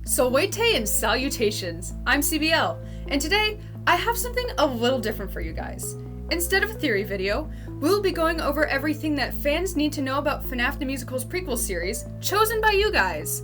Salvete and Salutations. I'm CBL, and today I have something a little different for you guys. Instead of a theory video, we'll be going over everything that fans need to know about FNAF the Musical's prequel series, chosen by you guys.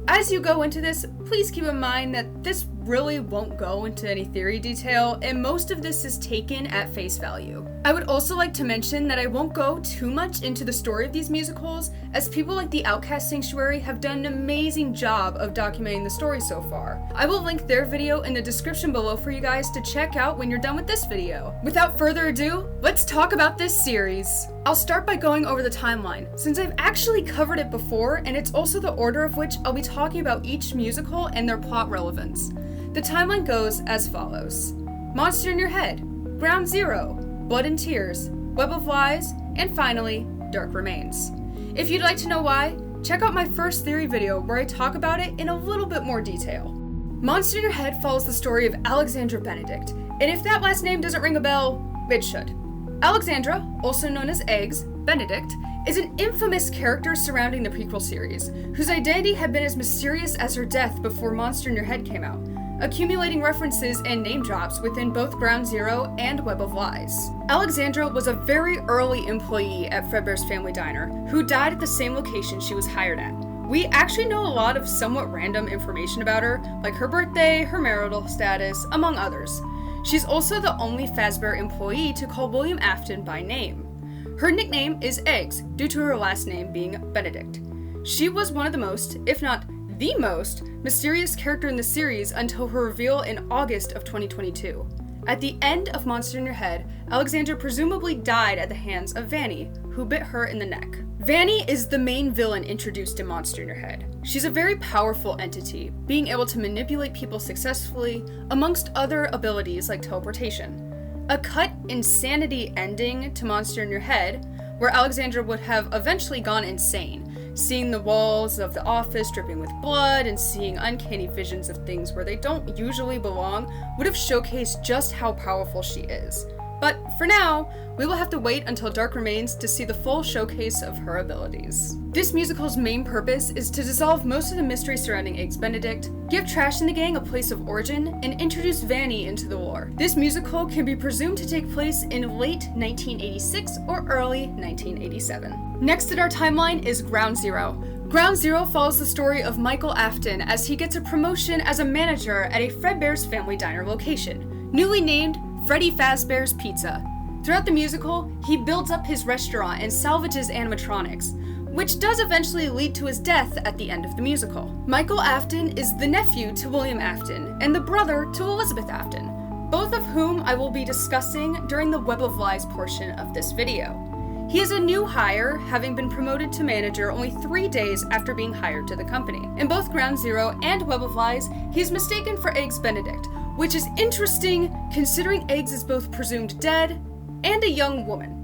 As you go into this, please keep in mind that this really won't go into any theory detail, and most of this is taken at face value. I would also like to mention that I won't go too much into the story of these musicals, as people like the Outcast Sanctuary have done an amazing job of documenting the story so far. I will link their video in the description below for you guys to check out when you're done with this video. Without further ado, let's talk about this series. I'll start by going over the timeline, since I've actually covered it before, and it's also the order of which I'll be talking about each musical and their plot relevance. The timeline goes as follows: Monster in Your Head, Ground Zero, Blood and Tears, Web of Lies, and finally, Dark Remains. If you'd like to know why, check out my first theory video where I talk about it in a little bit more detail. Monster in Your Head follows the story of Alexandra Benedict, and if that last name doesn't ring a bell, it should. Alexandra, also known as Eggs, Benedict, is an infamous character surrounding the prequel series, whose identity had been as mysterious as her death before Monster in Your Head came out, accumulating references and name drops within both Ground Zero and Web of Lies. Alexandra was a very early employee at Fredbear's Family Diner, who died at the same location she was hired at. We actually know a lot of somewhat random information about her, like her birthday, her marital status, among others. She's also the only Fazbear employee to call William Afton by name. Her nickname is Eggs, due to her last name being Benedict. She was one of the most, if not the most, mysterious character in the series until her reveal in August of 2022. At the end of Monster in Your Head, Alexandra presumably died at the hands of Vanny, who bit her in the neck. Vanny is the main villain introduced in Monster in Your Head. She's a very powerful entity, being able to manipulate people successfully, amongst other abilities like teleportation. A cut insanity ending to Monster in Your Head, where Alexandra would have eventually gone insane, seeing the walls of the office dripping with blood and seeing uncanny visions of things where they don't usually belong, would have showcased just how powerful she is. But for now, we will have to wait until Dark Remains to see the full showcase of her abilities. This musical's main purpose is to dissolve most of the mystery surrounding Eggs Benedict, give Trash and the Gang a place of origin, and introduce Vanny into the lore. This musical can be presumed to take place in late 1986 or early 1987. Next in our timeline is Ground Zero. Ground Zero follows the story of Michael Afton as he gets a promotion as a manager at a Fredbear's Family Diner location, newly named Freddy Fazbear's Pizza. Throughout the musical, he builds up his restaurant and salvages animatronics, which does eventually lead to his death at the end of the musical. Michael Afton is the nephew to William Afton and the brother to Elizabeth Afton, both of whom I will be discussing during the Web of Lies portion of this video. He is a new hire, having been promoted to manager only 3 days after being hired to the company. In both Ground Zero and Web of Lies, he is mistaken for Eggs Benedict, which is interesting considering Eggs is both presumed dead and a young woman.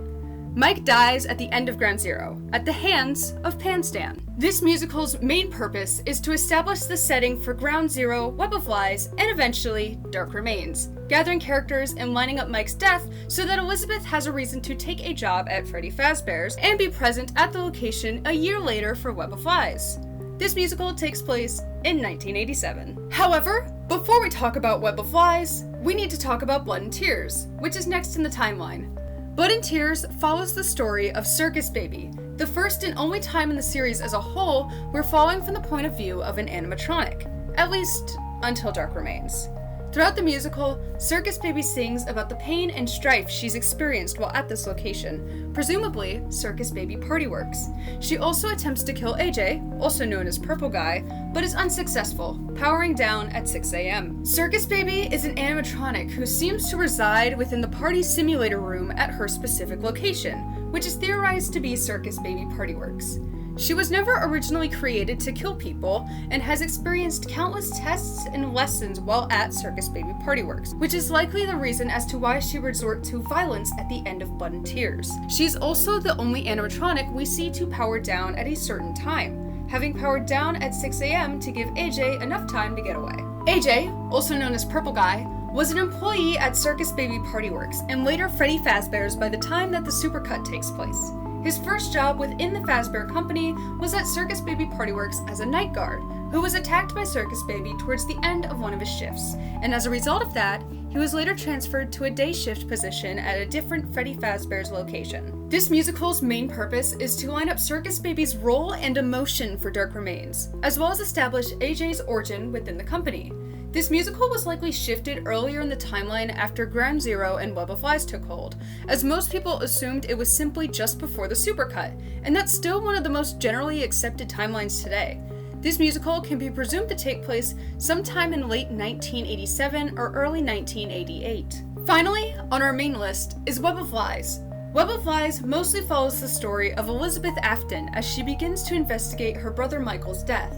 Mike dies at the end of Ground Zero, at the hands of Panstan. This musical's main purpose is to establish the setting for Ground Zero, Web of Lies, and eventually Dark Remains, gathering characters and lining up Mike's death so that Elizabeth has a reason to take a job at Freddy Fazbear's and be present at the location a year later for Web of Lies. This musical takes place in 1987. However, before we talk about Web of Lies, we need to talk about Blood and Tears, which is next in the timeline. Blood and Tears follows the story of Circus Baby, the first and only time in the series as a whole we're following from the point of view of an animatronic, at least until Dark Remains. Throughout the musical, Circus Baby sings about the pain and strife she's experienced while at this location, presumably Circus Baby Party Works. She also attempts to kill AJ, also known as Purple Guy, but is unsuccessful, powering down at 6 a.m. Circus Baby is an animatronic who seems to reside within the party simulator room at her specific location, which is theorized to be Circus Baby Party Works. She was never originally created to kill people and has experienced countless tests and lessons while at Circus Baby Party Works, which is likely the reason as to why she resorts to violence at the end of Blood and Tears. She's also the only animatronic we see to power down at a certain time, having powered down at 6 a.m. to give AJ enough time to get away. AJ, also known as Purple Guy, was an employee at Circus Baby Party Works and later Freddy Fazbear's by the time that the supercut takes place. His first job within the Fazbear Company was at Circus Baby Party Works as a night guard, who was attacked by Circus Baby towards the end of one of his shifts, and as a result of that, he was later transferred to a day shift position at a different Freddy Fazbear's location. This musical's main purpose is to line up Circus Baby's role and emotion for Dark Remains, as well as establish AJ's origin within the company. This musical was likely shifted earlier in the timeline after Ground Zero and Web of Lies took hold, as most people assumed it was simply just before the supercut, and that's still one of the most generally accepted timelines today. This musical can be presumed to take place sometime in late 1987 or early 1988. Finally, on our main list is Web of Lies. Web of Lies mostly follows the story of Elizabeth Afton as she begins to investigate her brother Michael's death.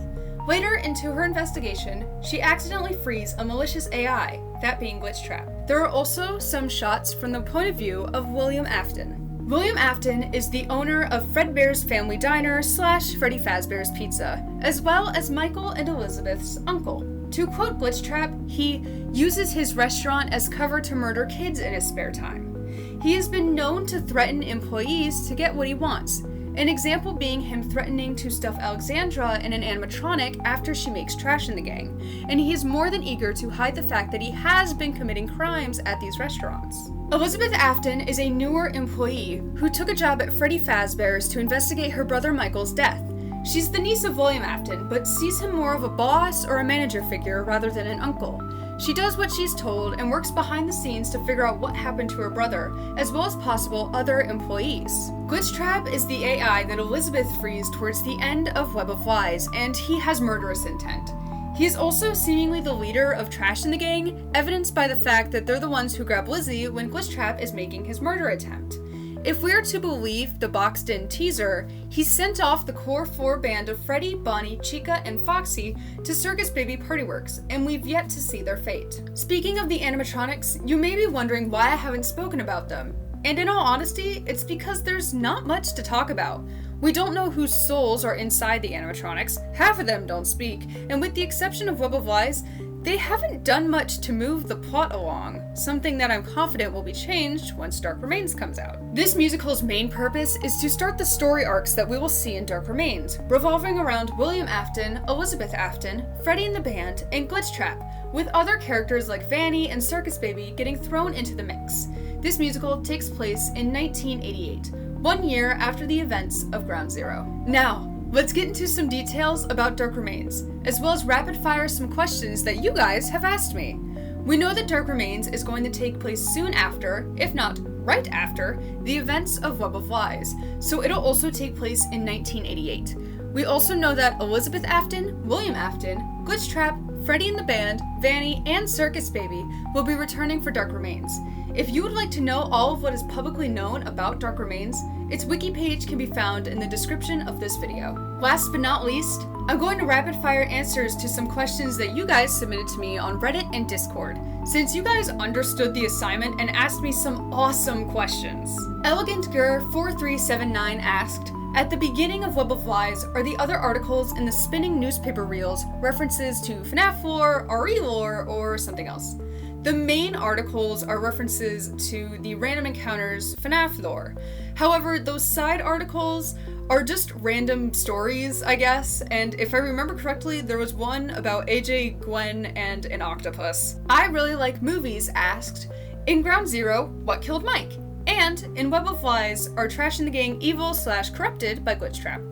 Later into her investigation, she accidentally frees a malicious AI, that being Glitchtrap. There are also some shots from the point of view of William Afton. William Afton is the owner of Fredbear's Family Diner / Freddy Fazbear's Pizza, as well as Michael and Elizabeth's uncle. To quote Glitchtrap, he uses his restaurant as cover to murder kids in his spare time. He has been known to threaten employees to get what he wants, an example being him threatening to stuff Alexandra in an animatronic after she makes trash in the gang, and he is more than eager to hide the fact that he has been committing crimes at these restaurants. Elizabeth Afton is a newer employee who took a job at Freddy Fazbear's to investigate her brother Michael's death. She's the niece of William Afton, but sees him more of a boss or a manager figure rather than an uncle. She does what she's told and works behind the scenes to figure out what happened to her brother, as well as possible other employees. Glitchtrap is the AI that Elizabeth frees towards the end of Web of Lies, and he has murderous intent. He is also seemingly the leader of Trash in the Gang, evidenced by the fact that they're the ones who grab Lizzie when Glitchtrap is making his murder attempt. If we are to believe the boxed-in teaser, he sent off the core 4 band of Freddy, Bonnie, Chica, and Foxy to Circus Baby Party Works, and we've yet to see their fate. Speaking of the animatronics, you may be wondering why I haven't spoken about them. And in all honesty, it's because there's not much to talk about. We don't know whose souls are inside the animatronics, half of them don't speak, and with the exception of Web of Lies, they haven't done much to move the plot along, something that I'm confident will be changed once Dark Remains comes out. This musical's main purpose is to start the story arcs that we will see in Dark Remains, revolving around William Afton, Elizabeth Afton, Freddy and the Band, and Glitchtrap, with other characters like Vanny and Circus Baby getting thrown into the mix. This musical takes place in 1988, 1 year after the events of Ground Zero. Now, let's get into some details about Dark Remains, as well as rapid fire some questions that you guys have asked me. We know that Dark Remains is going to take place soon after, if not right after, the events of Web of Lies, so it'll also take place in 1988. We also know that Elizabeth Afton, William Afton, Glitchtrap, Freddy and the Band, Vanny, and Circus Baby will be returning for Dark Remains. If you would like to know all of what is publicly known about Dark Remains, its wiki page can be found in the description of this video. Last but not least, I'm going to rapid fire answers to some questions that you guys submitted to me on Reddit and Discord, since you guys understood the assignment and asked me some awesome questions. ElegantGur4379 asked, at the beginning of Web of Lies, are the other articles in the spinning newspaper reels references to FNAF lore, RE lore, or something else? The main articles are references to the Random Encounters FNAF lore. However, those side articles are just random stories, I guess, and if I remember correctly, there was one about AJ, Gwen, and an octopus. I really like movies asked, in Ground Zero, what killed Mike? And in Web of Lies, are Trash in the Gang evil / corrupted by Glitchtrap?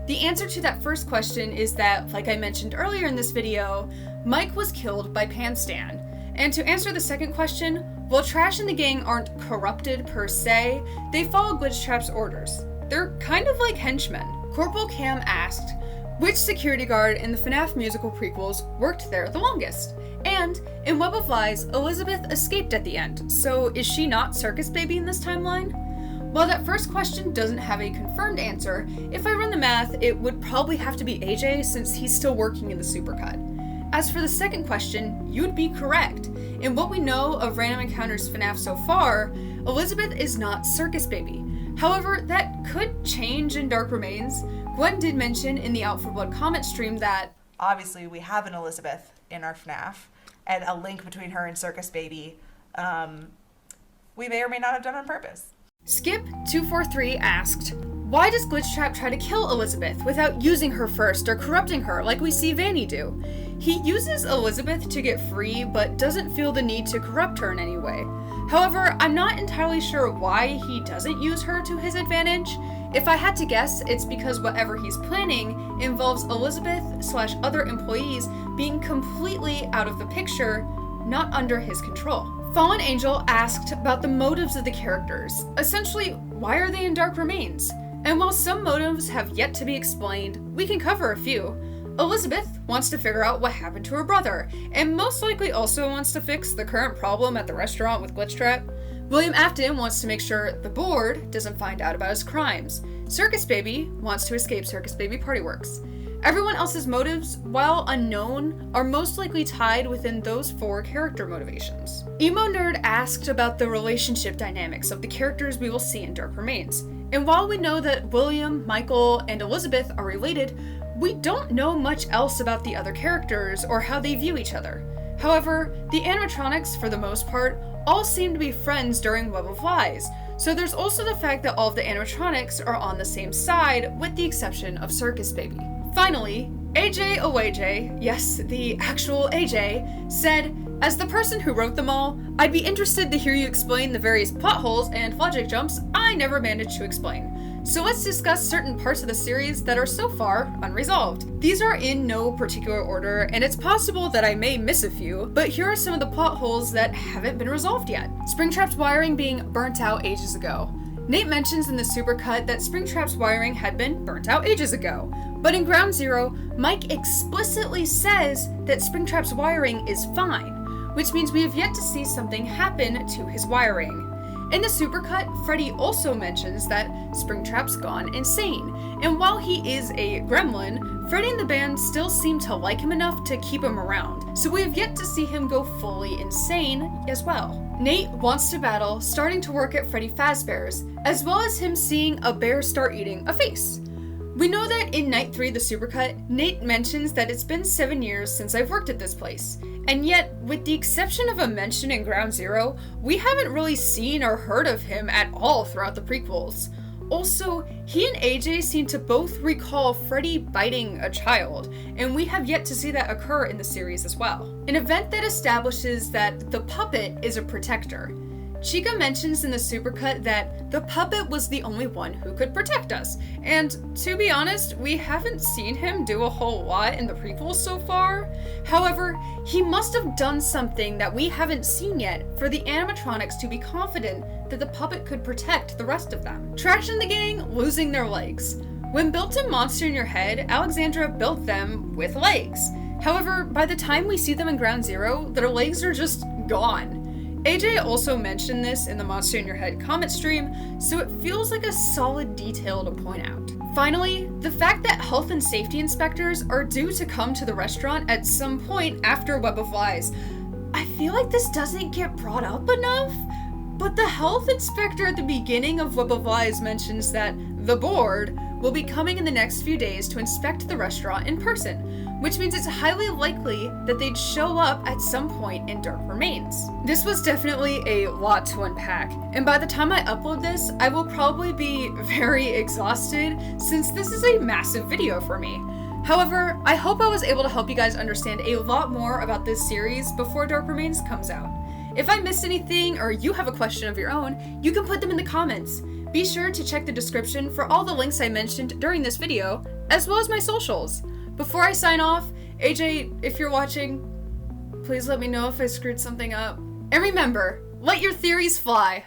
The answer to that first question is that, like I mentioned earlier in this video, Mike was killed by Panstan. And to answer the second question, while Trash in the Gang aren't corrupted per se, they follow Glitchtrap's orders. They're kind of like henchmen. Corporal Cam asked, which security guard in the FNAF musical prequels worked there the longest? And in Web of Lies, Elizabeth escaped at the end, so is she not Circus Baby in this timeline? While that first question doesn't have a confirmed answer, if I run the math, it would probably have to be AJ since he's still working in the supercut. As for the second question, you'd be correct. In what we know of Random Encounters FNAF so far, Elizabeth is not Circus Baby. However, that could change in Dark Remains. Gwen did mention in the Out for Blood comment stream that obviously we have an Elizabeth in our FNAF, and a link between her and Circus Baby we may or may not have done on purpose. Skip243 asked, Why does Glitchtrap try to kill Elizabeth without using her first or corrupting her like we see Vanny do? He uses Elizabeth to get free, but doesn't feel the need to corrupt her in any way. However, I'm not entirely sure why he doesn't use her to his advantage. If I had to guess, it's because whatever he's planning involves Elizabeth/other employees being completely out of the picture, not under his control. Fallen Angel asked about the motives of the characters. Essentially, why are they in Dark Remains? And while some motives have yet to be explained, we can cover a few. Elizabeth wants to figure out what happened to her brother, and most likely also wants to fix the current problem at the restaurant with Glitchtrap. William Afton wants to make sure the board doesn't find out about his crimes. Circus Baby wants to escape Circus Baby Party Works. Everyone else's motives, while unknown, are most likely tied within those 4 character motivations. Emo Nerd asked about the relationship dynamics of the characters we will see in Dark Remains. And while we know that William, Michael, and Elizabeth are related, we don't know much else about the other characters or how they view each other. However, the animatronics, for the most part, all seem to be friends during Web of Lies, so there's also the fact that all of the animatronics are on the same side, with the exception of Circus Baby. Finally, AJ Awayj, yes, the actual AJ, said, "As the person who wrote them all, I'd be interested to hear you explain the various plot holes and logic jumps I never managed to explain. So let's discuss certain parts of the series that are so far unresolved. These are in no particular order, and it's possible that I may miss a few, but here are some of the plot holes that haven't been resolved yet. Springtrap's wiring being burnt out ages ago. Nate mentions in the supercut that Springtrap's wiring had been burnt out ages ago, but in Ground Zero, Mike explicitly says that Springtrap's wiring is fine, which means we have yet to see something happen to his wiring. In the supercut, Freddy also mentions that Springtrap's gone insane, and while he is a gremlin, Freddy and the band still seem to like him enough to keep him around, so we have yet to see him go fully insane as well. Nate wants to battle starting to work at Freddy Fazbear's, as well as him seeing a bear start eating a face. We know that in Night 3, the supercut, Nate mentions that it's been 7 years since I've worked at this place. And yet, with the exception of a mention in Ground Zero, we haven't really seen or heard of him at all throughout the prequels. Also, he and AJ seem to both recall Freddy biting a child, and we have yet to see that occur in the series as well. An event that establishes that the puppet is a protector. Chica mentions in the supercut that the puppet was the only one who could protect us, and to be honest, we haven't seen him do a whole lot in the prequels so far. However, he must have done something that we haven't seen yet for the animatronics to be confident that the puppet could protect the rest of them. Trash and the gang losing their legs. When built in Monster in Your Head, Alexandra built them with legs. However, by the time we see them in Ground Zero, their legs are just gone. AJ also mentioned this in the Monster in Your Head comment stream, so it feels like a solid detail to point out. Finally, the fact that health and safety inspectors are due to come to the restaurant at some point after Web of Lies. I feel like this doesn't get brought up enough, but the health inspector at the beginning of Web of Lies mentions that the board will be coming in the next few days to inspect the restaurant in person, which means it's highly likely that they'd show up at some point in Dark Remains. This was definitely a lot to unpack, and by the time I upload this, I will probably be very exhausted since this is a massive video for me. However, I hope I was able to help you guys understand a lot more about this series before Dark Remains comes out. If I missed anything or you have a question of your own, you can put them in the comments. Be sure to check the description for all the links I mentioned during this video, as well as my socials. Before I sign off, AJ, if you're watching, please let me know if I screwed something up. And remember, let your theories fly!